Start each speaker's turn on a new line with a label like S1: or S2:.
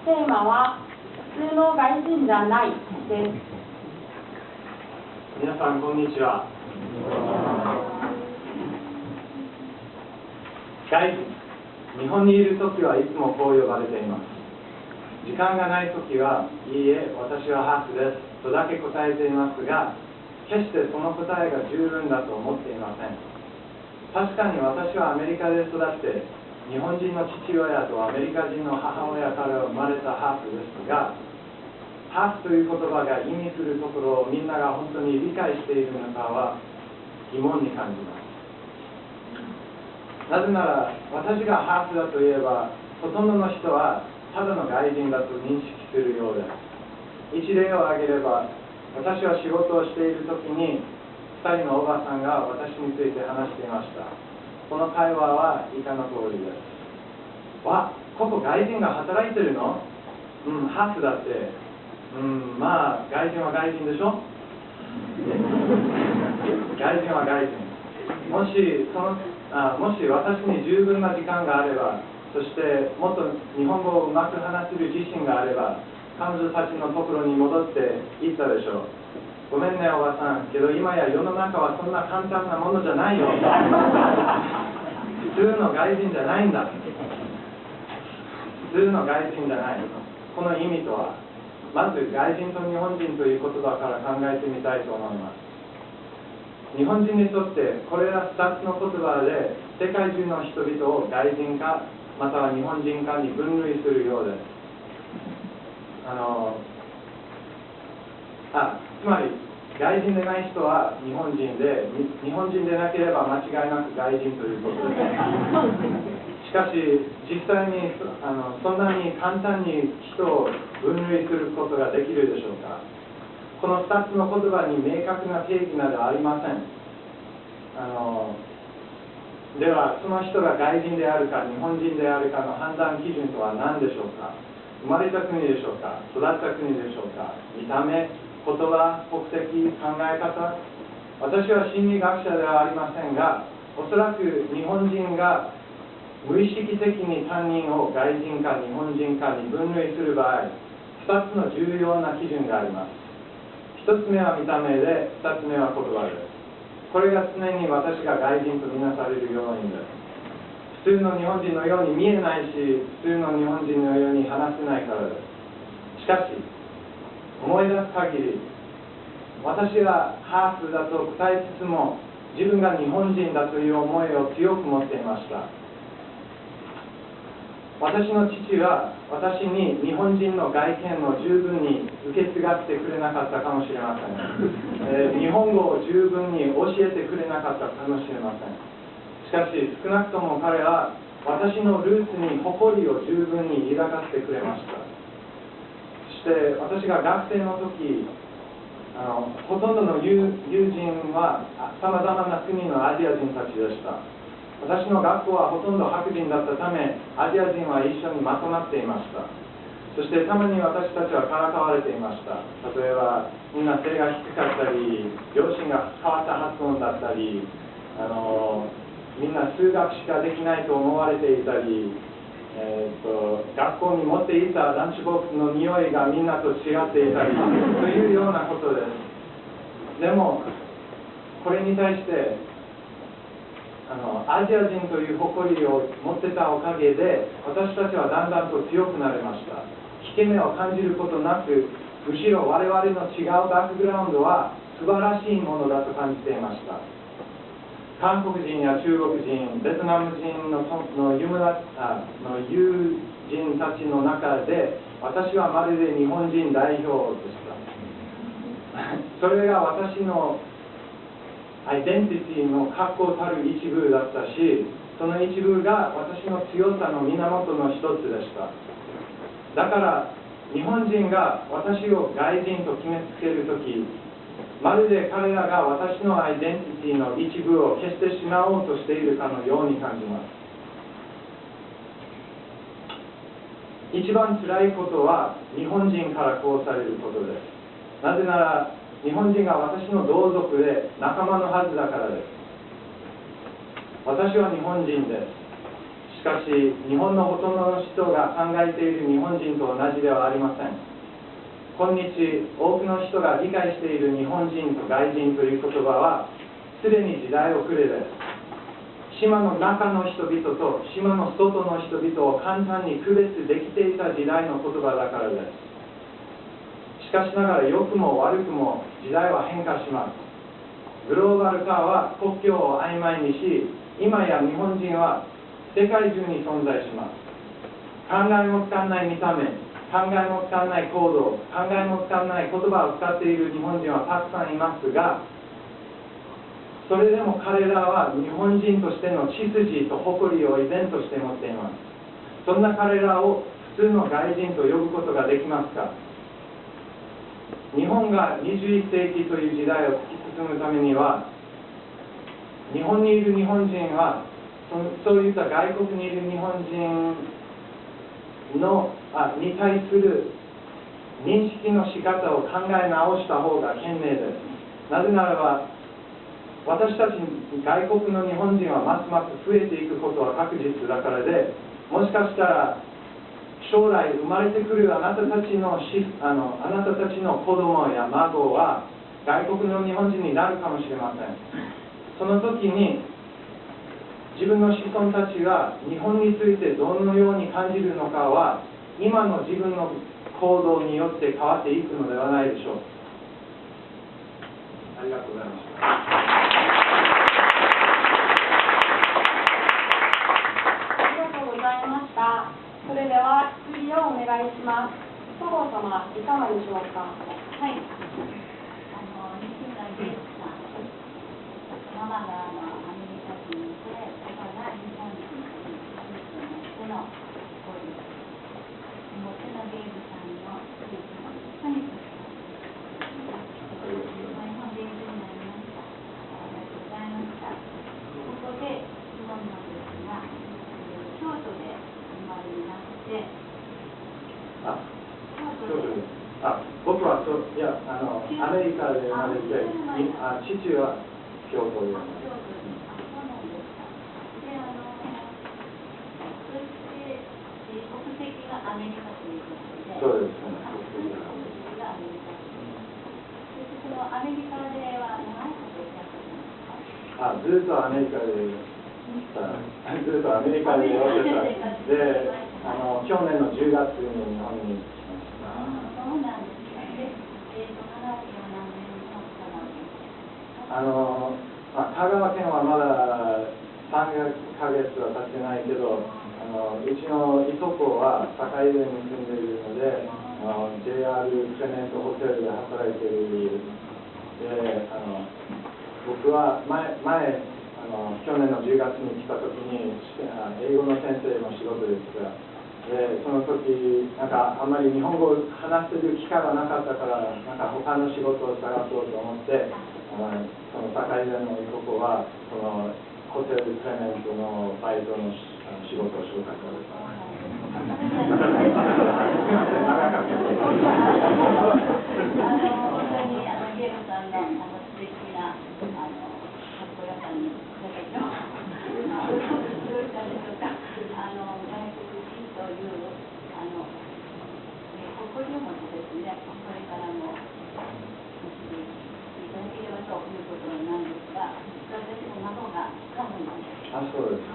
S1: テーマは普通の外人じゃないです。
S2: 皆さんこんにちは。外人、日本にいるときはいつもこう呼ばれています。時間がないときは、いいえ、私はハーフですとだけ答えていますが、決してその答えが十分だと思っていません。確かに私はアメリカで育って、日本人の父親とアメリカ人の母親から生まれたハーフですが、ハーフという言葉が意味するところをみんなが本当に理解しているのかは疑問に感じます。なぜなら私がハーフだといえば、ほとんどの人はただの外人だと認識するようです。一例を挙げれば、私は仕事をしているときに2人のおばさんが私について話していました。この会話は以下の通りです。わ、ここ外人が働いてるの？ハーフだって。まあ外人は外人でしょ。外人は外人。もし私に十分な時間があれば、そしてもっと日本語をうまく話せる自信があれば、彼女たちのところに戻って言ったでしょう。ごめんねおばさん、けど今や世の中はそんな簡単なものじゃないよ。普通の外人じゃないんだ。普通の外人じゃない。この意味とは、まず外人と日本人という言葉から考えてみたいと思います。日本人にとってこれら2つの言葉で世界中の人々を外人かまたは日本人かに分類するようです。つまり外人でない人は日本人で、日本人でなければ間違いなく外人ということです。しかし実際にそんなに簡単に人を分類することができるでしょうか。この2つの言葉に明確な定義などありません。ではその人が外人であるか日本人であるかの判断基準とは何でしょうか。生まれた国でしょうか、育った国でしょうか、見た目、言葉、国籍、考え方。私は心理学者ではありませんが、おそらく日本人が無意識的に他人を外人か日本人かに分類する場合、2つの重要な基準があります。1つ目は見た目で、2つ目は言葉です。これが常に私が外人とみなされる要因です。普通の日本人のように見えないし、普通の日本人のように話せないからです。しかし思い出す限り、私はハーフだと答えつつも自分が日本人だという思いを強く持っていました。私の父は私に日本人の外見を十分に受け継がせてくれなかったかもしれません。日本語を十分に教えてくれなかったかもしれません。しかし少なくとも彼は私のルーツに誇りを十分に抱かせてくれました。そして私が学生の時、ほとんどの友人はさまざまな国のアジア人たちでした。私の学校はほとんど白人だったため、アジア人は一緒にまとまっていました。そしてたまに私たちはからかわれていました。例えばみんな背が低かったり、両親が変わった発音だったり、みんな数学しかできないと思われていたり、学校に持っていたランチボックスの匂いがみんなと違っていたりというようなことです。でもこれに対してアジア人という誇りを持ってたおかげで、私たちはだんだんと強くなれました。引け目を感じることなく、むしろ我々の違うバックグラウンドは素晴らしいものだと感じていました。韓国人や中国人、ベトナム人の友人たちの中で、私はまるで日本人代表でした。それが私のアイデンティティの確固たる一部だったし、その一部が私の強さの源の一つでした。だから日本人が私を外人と決めつけるとき、まるで彼らが私のアイデンティティの一部を消してしまおうとしているかのように感じます。一番辛いことは日本人からこうされることです。なぜなら日本人が私の同族で仲間のはずだからです。私は日本人です。しかし、日本のほとんどの人が考えている日本人と同じではありません。今日、多くの人が理解している日本人と外人という言葉は、すでに時代遅れです。島の中の人々と島の外の人々を簡単に区別できていた時代の言葉だからです。しかしながら良くも悪くも時代は変化します。グローバル化は国境を曖昧にし、今や日本人は世界中に存在します。考えもつかない見た目、考えもつかない行動、考えもつかない言葉を使っている日本人はたくさんいますが、それでも彼らは日本人としての血筋と誇りを依然として持っています。そんな彼らを普通の外人と呼ぶことができますか？日本が21世紀という時代を突き進むためには、日本にいる日本人はそういった外国にいる日本人に対する認識の仕方を考え直した方が賢明です。なぜならば、私たち外国の日本人はますます増えていくことは確実だからで、もしかしたら将来生まれてくるあなたたちの子供や孫は外国の日本人になるかもしれません。その時に自分の子孫たちが日本についてどのように感じるのかは、今の自分の行動によって変わっていくのではないでしょう。ありがとうございました。
S1: ありがとうございました。それでは質疑をお願いします。戸郷様、いかがでしょうか。
S3: はい。西村圭介さん、ママがアメリカ人で、パパが日本人という人の声です。表のゲームさんのスピーチも本当に日本で有名になりました。ありがとうございました。ここで質問なんですが、京都で生まれになって、
S2: 僕はいやアメリカで生まれて、父は京都で生まれて。
S3: そうなんですか。で、そして国籍がアメリカということで。
S2: そうです。
S3: 国籍がアメリカ。そしてそのアメリカでは長いことおっしゃってたんですか。
S2: ずっとアメリカでずっとアメリカでおってた。で、去年の10月に日本に来ました。
S3: そうなんですか。で、香川県は何年の香川県ですか。
S2: 香川県はまだ3ヶ月は経ってないけど、うちのいとこは坂出に住んでいるので、JR クレメントホテルで働いている。で、僕は去年の10月に来た時に英語の先生の仕事ですが、でその時あんまり日本語を話せる機会がなかったから、他の仕事を探そうと思って、その坂出のいとこはそのホテルクレメントのバイトの仕事を紹介された。長かったです。
S3: 本当にゲームさんの素敵なかっこよさにどういったんでしょうか。外国人という誇りを持ってですね、これからも結びいただければということなんですが、私も孫が多分なんです。
S2: そうです。